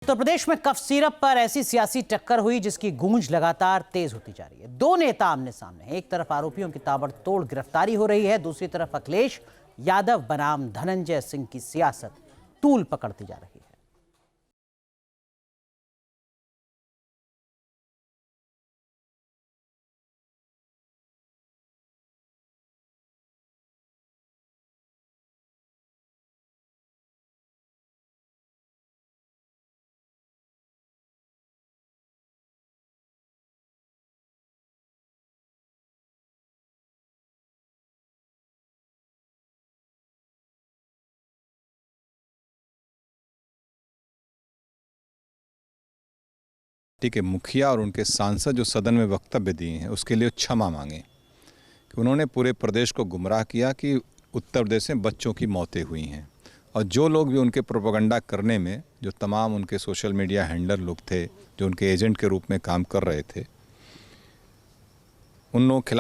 उत्तर प्रदेश में cough syrup पर ऐसी सियासी टक्कर हुई जिसकी गूंज लगातार तेज होती जा रही है। दो नेता आमने सामने हैं। एक तरफ आरोपियों की ताबड़तोड़ गिरफ्तारी हो रही है, दूसरी तरफ अखिलेश यादव बनाम धनंजय सिंह की सियासत तूल पकड़ती जा रही है। के मुखिया और उनके सांसद जो सदन में वक्तव्य दिए हैं उसके लिए क्षमा मांगे कि उन्होंने पूरे प्रदेश को गुमराह किया कि उत्तर प्रदेश में बच्चों की मौतें हुई हैं। और जो लोग भी उनके प्रोपेगेंडा करने में, जो तमाम उनके सोशल मीडिया हैंडलर लोग थे, जो उनके एजेंट के रूप में काम कर रहे थे, उन लोगों के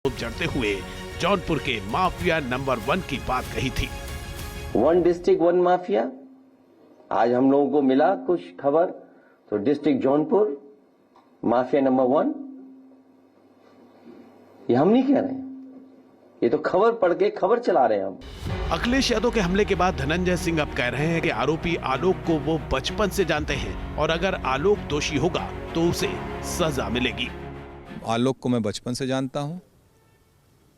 जड़ते हुए जौनपुर के माफिया नंबर 1 की बात कही थी। One district one mafia. आज हम लोगों को मिला कुछ खबर, तो डिस्ट्रिक्ट जौनपुर माफिया नंबर 1, ये हम नहीं कह रहे हैं, ये तो खबर पढ़ के खबर चला रहे हैं हम। अखिलेश यादव के हमले के बाद धनंजय सिंह अब कह रहे हैं कि आरोपी आलोक को वो बचपन से जानते हैं और अगर आलोक दोषी होगा तो उसे सजा मिलेगी। आलोक को मैं बचपन से जानता हूँ,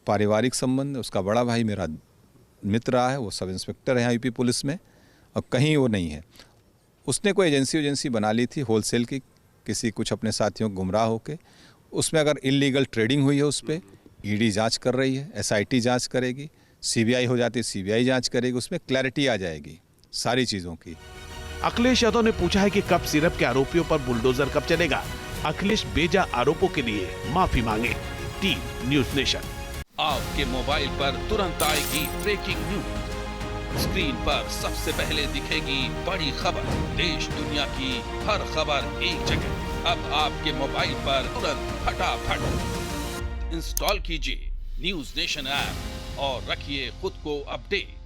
पारिवारिक संबंध, उसका बड़ा भाई मेरा मित्र रहा है, वो सब इंस्पेक्टर है यहाँ यूपी पुलिस में, और कहीं वो नहीं है। उसने कोई एजेंसी बना ली थी होलसेल की, किसी कुछ अपने साथियों को गुमराह होके। उसमें अगर इलीगल ट्रेडिंग हुई है उस पर ईडी जांच कर रही है, एसआईटी जांच करेगी, सीबीआई हो जाती है सीबीआई जांच करेगी, उसमें क्लैरिटी आ जाएगी सारी चीज़ों की। अखिलेश यादव ने पूछा है कि कफ सिरप के आरोपियों पर बुलडोजर कब चलेगा। अखिलेश बेजा आरोपों के लिए माफी मांगे। Team news nation. आपके मोबाइल पर तुरंत आएगी ब्रेकिंग न्यूज। स्क्रीन पर सबसे पहले दिखेगी बड़ी खबर। देश दुनिया की हर खबर एक जगह। अब आपके मोबाइल पर तुरंत फटाफट इंस्टॉल कीजिए न्यूज़ नेशन ऐप और रखिए खुद को अपडेट।